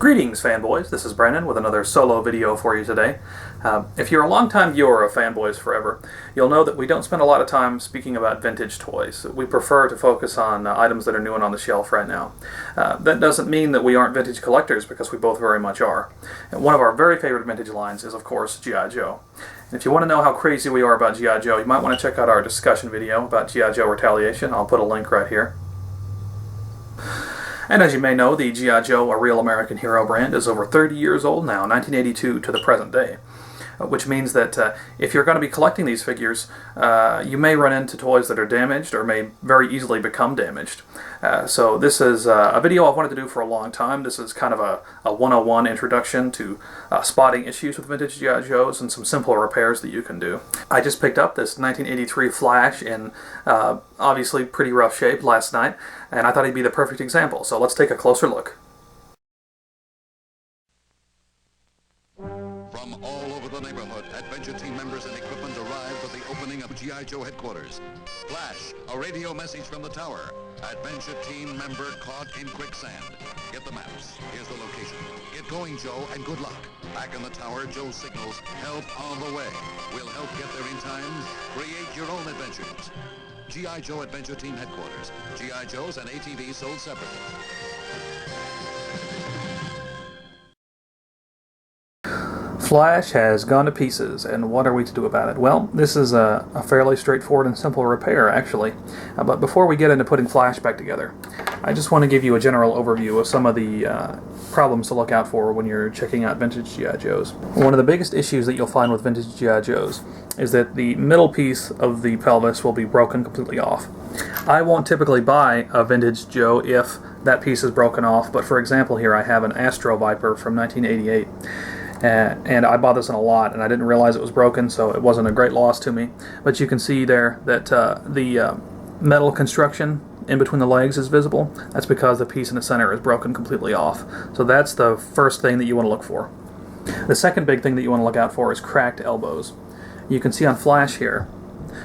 Greetings, fanboys. This is Brandon with another solo video for you today. If you're a longtime viewer of Fanboys Forever, you'll know that we don't spend a lot of time speaking about vintage toys. We prefer to focus on items that are new and on the shelf right now. That doesn't mean that we aren't vintage collectors, because we both very much are. And one of our very favorite vintage lines is, of course, G.I. Joe. And if you want to know how crazy we are about G.I. Joe, you might want to check out our discussion video about G.I. Joe Retaliation. I'll put a link right here. And as you may know, the G.I. Joe, a real American hero brand, is over 30 years old now, 1982 to the present day. Which means that if you're going to be collecting these figures, you may run into toys that are damaged or may very easily become damaged. So this is a video I've wanted to do for a long time. This is kind of a 101 introduction to spotting issues with vintage G.I. Joes and some simple repairs that you can do. I just picked up this 1983 Flash in obviously pretty rough shape last night, and I thought he'd be the perfect example. So let's take a closer look. From all over the neighborhood, adventure team members and equipment arrive for the opening of G.I. Joe headquarters. Flash, a radio message from the tower. Adventure team member caught in quicksand. Get the maps. Here's the location. Get going, Joe, and good luck. Back in the tower, Joe signals, help on the way. We'll help get there in time. Create your own adventures. G.I. Joe Adventure Team Headquarters. G.I. Joes and ATVs sold separately. Flash has gone to pieces, and what are we to do about it? Well, this is a fairly straightforward and simple repair, actually. But before we get into putting Flash back together, I just want to give you a general overview of some of the problems to look out for when you're checking out vintage G.I. Joes. One of the biggest issues that you'll find with vintage G.I. Joes is that the middle piece of the pelvis will be broken completely off. I won't typically buy a vintage Joe if that piece is broken off, but for example here I have an Astro Viper from 1988. And I bought this in a lot, and I didn't realize it was broken, so it wasn't a great loss to me. But you can see there that the metal construction in between the legs is visible. That's because the piece in the center is broken completely off. So that's the first thing that you want to look for. The second big thing that you want to look out for is cracked elbows. You can see on Flash here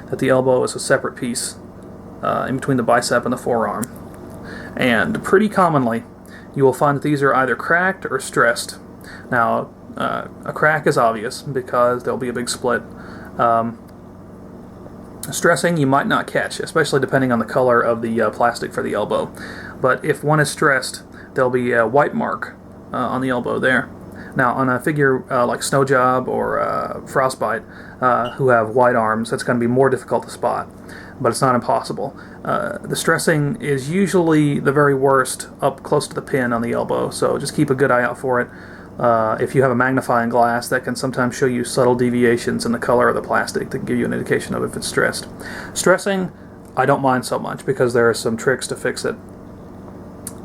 that the elbow is a separate piece in between the bicep and the forearm. And pretty commonly, you will find that these are either cracked or stressed. Now, a crack is obvious because there'll be a big split. Stressing you might not catch, especially depending on the color of the plastic for the elbow. But if one is stressed, there'll be a white mark on the elbow there. Now, on a figure like Snow Job or Frostbite, who have white arms, that's going to be more difficult to spot, but it's not impossible. The stressing is usually the very worst up close to the pin on the elbow, so just keep a good eye out for it. If you have a magnifying glass, that can sometimes show you subtle deviations in the color of the plastic that can give you an indication of if it's stressed. Stressing, I don't mind so much because there are some tricks to fix it.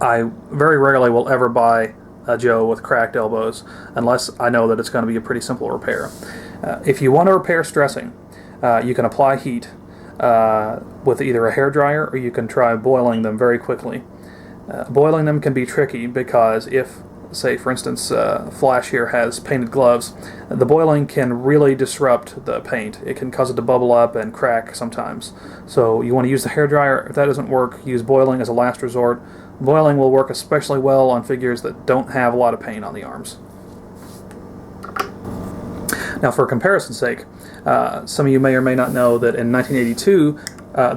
I very rarely will ever buy a Joe with cracked elbows unless I know that it's going to be a pretty simple repair. If you want to repair stressing, you can apply heat with either a hairdryer or you can try boiling them very quickly. Boiling them can be tricky because if, say for instance, Flash here has painted gloves, the boiling can really disrupt the paint. It can cause it to bubble up and crack sometimes. So you want to use the hairdryer. If that doesn't work, use boiling as a last resort. Boiling will work especially well on figures that don't have a lot of paint on the arms. Now, for comparison's sake, some of you may or may not know that in 1982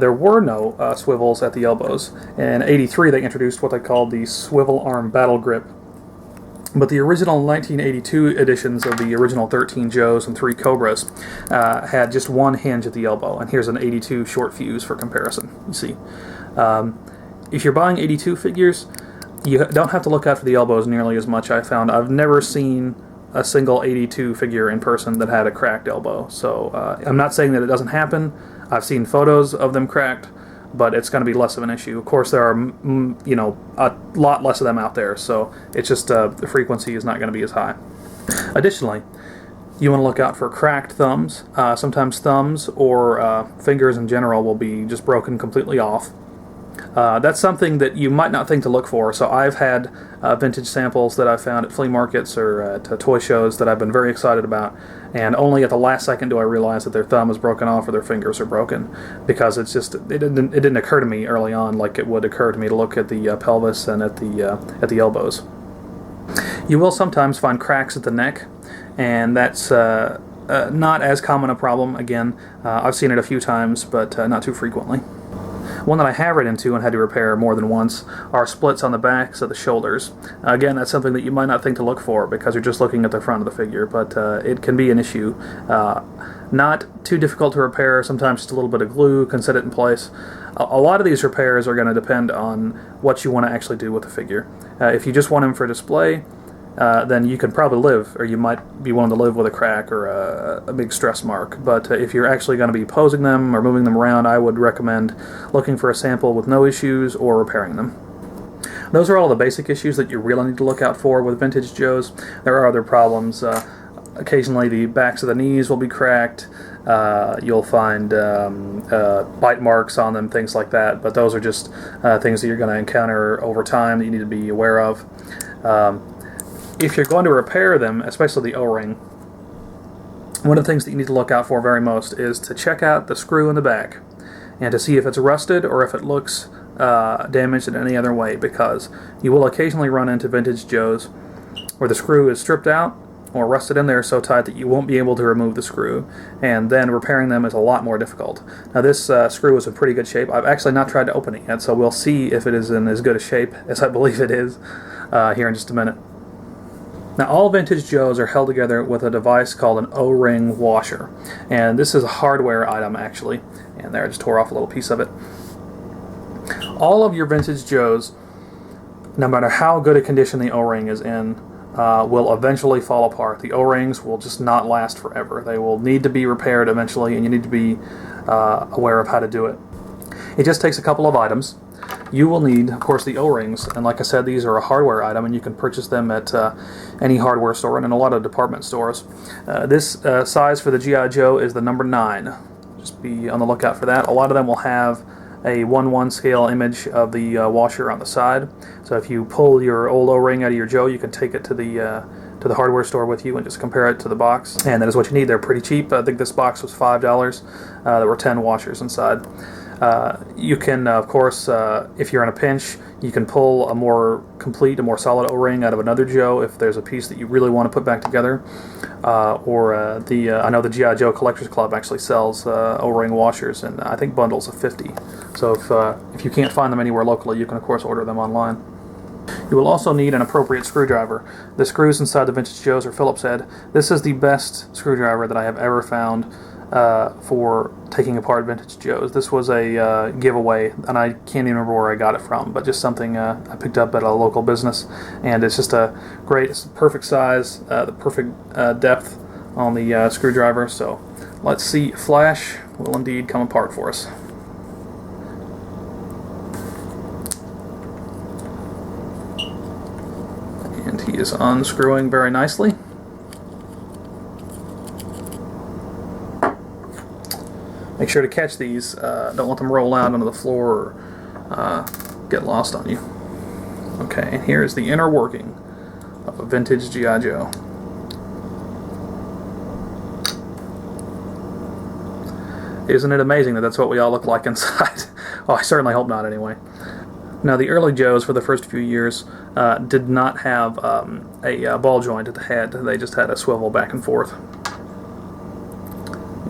there were no swivels at the elbows. In 83 they introduced what they called the swivel arm battle grip. But the original 1982 editions of the original 13 Joes and 3 Cobras had just one hinge at the elbow. And here's an 82 short fuse for comparison, you see. If you're buying 82 figures, you don't have to look out for the elbows nearly as much, I found. I've never seen a single 82 figure in person that had a cracked elbow. So I'm not saying that it doesn't happen. I've seen photos of them cracked, but it's going to be less of an issue. Of course, there are, a lot less of them out there, so it's just the frequency is not going to be as high. Additionally, you want to look out for cracked thumbs. Sometimes thumbs or fingers in general will be just broken completely off. That's something that you might not think to look for. So I've had vintage samples that I found at flea markets or at toy shows that I've been very excited about, and only at the last second do I realize that their thumb is broken off or their fingers are broken, because it didn't occur to me early on like it would occur to me to look at the pelvis and at the elbows. You will sometimes find cracks at the neck, and that's not as common a problem. Again, I've seen it a few times, but not too frequently. One that I have run into and had to repair more than once are splits on the backs of the shoulders. Again, that's something that you might not think to look for because you're just looking at the front of the figure, but it can be an issue. Not too difficult to repair. Sometimes just a little bit of glue can set it in place. A lot of these repairs are going to depend on what you want to actually do with the figure. If you just want him for display, then you could probably live, or you might be willing to live with a crack or a big stress mark. But if you're actually going to be posing them or moving them around, I would recommend looking for a sample with no issues or repairing them. Those are all the basic issues that you really need to look out for with vintage Joes. There are other problems. Occasionally the backs of the knees will be cracked. You'll find bite marks on them, things like that. But those are just things that you're going to encounter over time that you need to be aware of. If you're going to repair them, especially the O-ring, one of the things that you need to look out for very most is to check out the screw in the back and to see if it's rusted or if it looks damaged in any other way, because you will occasionally run into vintage Joes where the screw is stripped out or rusted in there so tight that you won't be able to remove the screw, and then repairing them is a lot more difficult. Now this screw is in pretty good shape. I've actually not tried to open it yet, so we'll see if it is in as good a shape as I believe it is here in just a minute. Now, all vintage Joes are held together with a device called an O-ring washer, and this is a hardware item actually, and there I just tore off a little piece of it. All of your vintage Joes, no matter how good a condition the O-ring is in, will eventually fall apart. The O-rings will just not last forever. They will need to be repaired eventually, and you need to be aware of how to do it. It just takes a couple of items. You will need, of course, the O-rings, and like I said, these are a hardware item, and you can purchase them at any hardware store and in a lot of department stores. This size for the G.I. Joe is the number 9. Just be on the lookout for that. A lot of them will have a 1:1 scale image of the washer on the side, so if you pull your old O-ring out of your Joe, you can take it to the hardware store with you and just compare it to the box, and that is what you need. They're pretty cheap. I think this box was $5. There were 10 washers inside. You can, of course, if you're in a pinch, you can pull a more complete, a more solid O-ring out of another Joe if there's a piece that you really want to put back together. I know the G.I. Joe Collectors Club actually sells O-ring washers, and I think bundles of 50. So if you can't find them anywhere locally, you can, of course, order them online. You will also need an appropriate screwdriver. The screws inside the vintage Joes are Phillips head. This is the best screwdriver that I have ever found for taking apart vintage Joes. This was a giveaway, and I can't even remember where I got it from, but just something I picked up at a local business, and it's just it's perfect size, the perfect depth on the screwdriver. So let's see, Flash will indeed come apart for us. And he is unscrewing very nicely. Make sure to catch these. Don't let them roll out onto the floor or get lost on you. Okay, and here is the inner working of a vintage G.I. Joe. Isn't it amazing that that's what we all look like inside? Oh, I certainly hope not anyway. Now, the early Joes, for the first few years, did not have a ball joint at the head. They just had a swivel back and forth.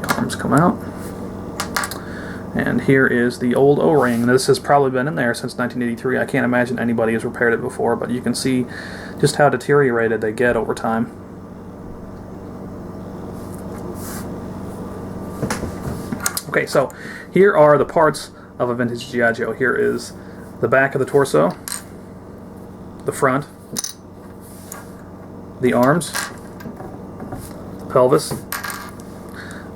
The arms come out. And here is the old O-ring. This has probably been in there since 1983. I can't imagine anybody has repaired it before, but you can see just how deteriorated they get over time. Okay, so here are the parts of a vintage G.I. Joe. Here is the back of the torso, the front, the arms, the pelvis,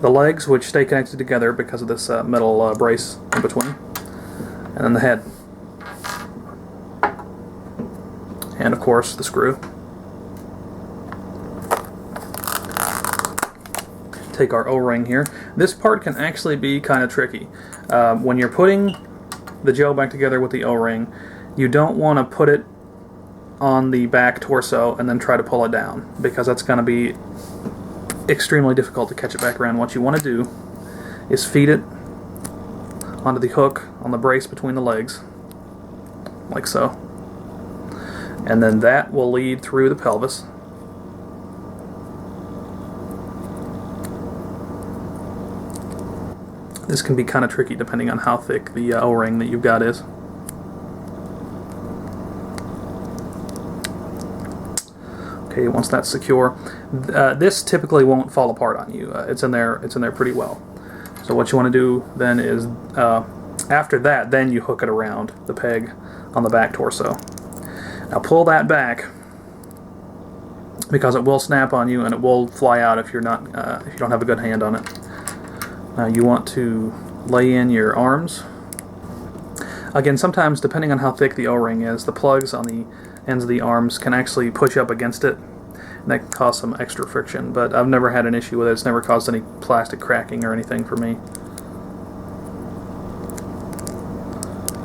the legs, which stay connected together because of this metal brace in between, and then the head, and of course the screw. Take our O-ring here. This part can actually be kind of tricky. When you're putting the Joe back together with the O-ring, you don't want to put it on the back torso and then try to pull it down, because that's going to be extremely difficult to catch it back around. What you want to do is feed it onto the hook on the brace between the legs, like so, and then that will lead through the pelvis. This can be kind of tricky depending on how thick the O-ring that you've got is. Okay, once that's secure, this typically won't fall apart on you. It's in there pretty well. So what you want to do then is, after that, then you hook it around the peg on the back torso. Now pull that back, because it will snap on you and it will fly out if you're not if you don't have a good hand on it. Now you want to lay in your arms. Again, sometimes depending on how thick the O-ring is, the plugs on the ends of the arms can actually push up against it, and that can cause some extra friction, but I've never had an issue with it. It's never caused any plastic cracking or anything for me.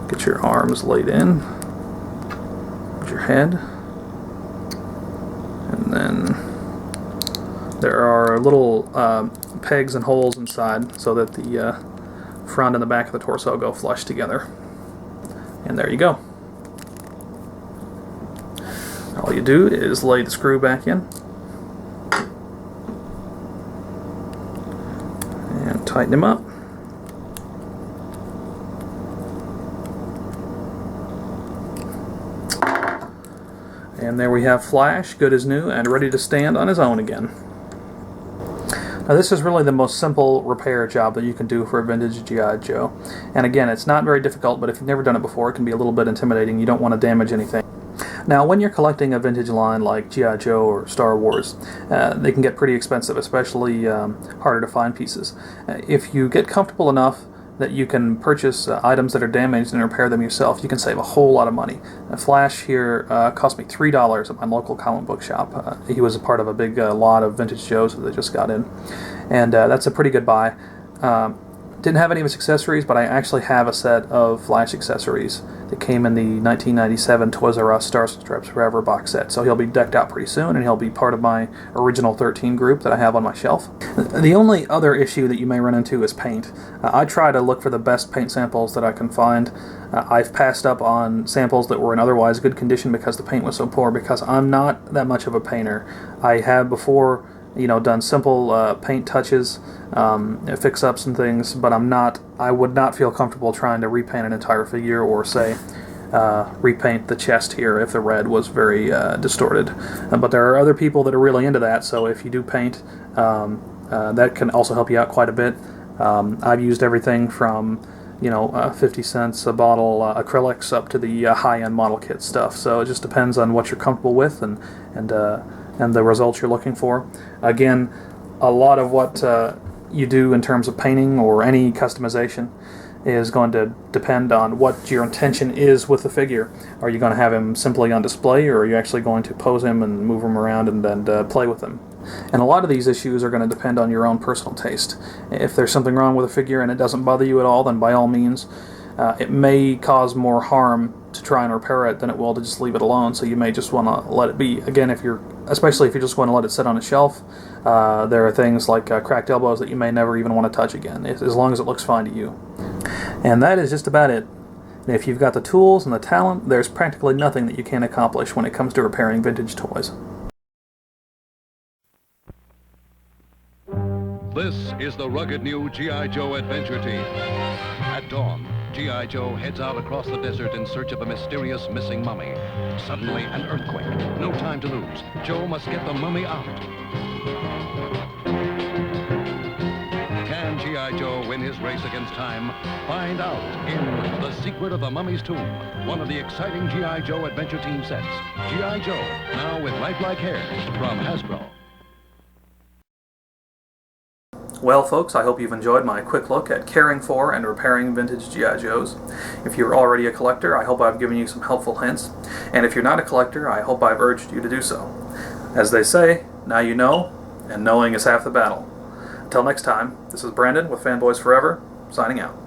Get your arms laid in, get your head, and then there are little pegs and holes inside so that the front and the back of the torso go flush together. And there you go. All you do is lay the screw back in and tighten him up. And there we have Flash, good as new and ready to stand on his own again. Now this is really the most simple repair job that you can do for a vintage G.I. Joe. And again, it's not very difficult, but if you've never done it before, it can be a little bit intimidating. You don't want to damage anything. Now, when you're collecting a vintage line like G.I. Joe or Star Wars, they can get pretty expensive, especially harder to find pieces. If you get comfortable enough that you can purchase items that are damaged and repair them yourself, you can save a whole lot of money. Flash here cost me $3 at my local comic book shop. He was a part of a big lot of vintage Joes that they just got in, and that's a pretty good buy. Didn't have any of his accessories, but I actually have a set of Flash accessories that came in the 1997 Toys R Us Stars and Stripes Forever box set. So he'll be decked out pretty soon, and he'll be part of my original 13 group that I have on my shelf. The only other issue that you may run into is paint. I try to look for the best paint samples that I can find. I've passed up on samples that were in otherwise good condition because the paint was so poor, because I'm not that much of a painter. I have before done simple paint touches, fix-ups and things, but I would not feel comfortable trying to repaint an entire figure, or say repaint the chest here if the red was very distorted. But there are other people that are really into that, so if you do paint, that can also help you out quite a bit. I've used everything from 50 cents a bottle acrylics up to the high-end model kit stuff, so it just depends on what you're comfortable with and the results you're looking for. Again, a lot of what you do in terms of painting or any customization is going to depend on what your intention is with the figure. Are you going to have him simply on display, or are you actually going to pose him and move him around and play with him? And a lot of these issues are going to depend on your own personal taste. If there's something wrong with a figure and it doesn't bother you at all, then by all means, it may cause more harm to try and repair it than it will to just leave it alone, so you may just want to let it be. Again, especially if you just want to let it sit on a shelf, there are things like cracked elbows that you may never even want to touch again, as long as it looks fine to you. And that is just about it. If you've got the tools and the talent, there's practically nothing that you can't accomplish when it comes to repairing vintage toys. This is the rugged new G.I. Joe adventure team. At dawn, G.I. Joe heads out across the desert in search of a mysterious missing mummy. Suddenly, an earthquake. No time to lose. Joe must get the mummy out. Can G.I. Joe win his race against time? Find out in The Secret of the Mummy's Tomb, one of the exciting G.I. Joe adventure team sets. G.I. Joe, now with lifelike hairs, from Hasbro. Well, folks, I hope you've enjoyed my quick look at caring for and repairing vintage G.I. Joes. If you're already a collector, I hope I've given you some helpful hints. And if you're not a collector, I hope I've urged you to do so. As they say, now you know, and knowing is half the battle. Until next time, this is Brandon with Fanboys Forever, signing out.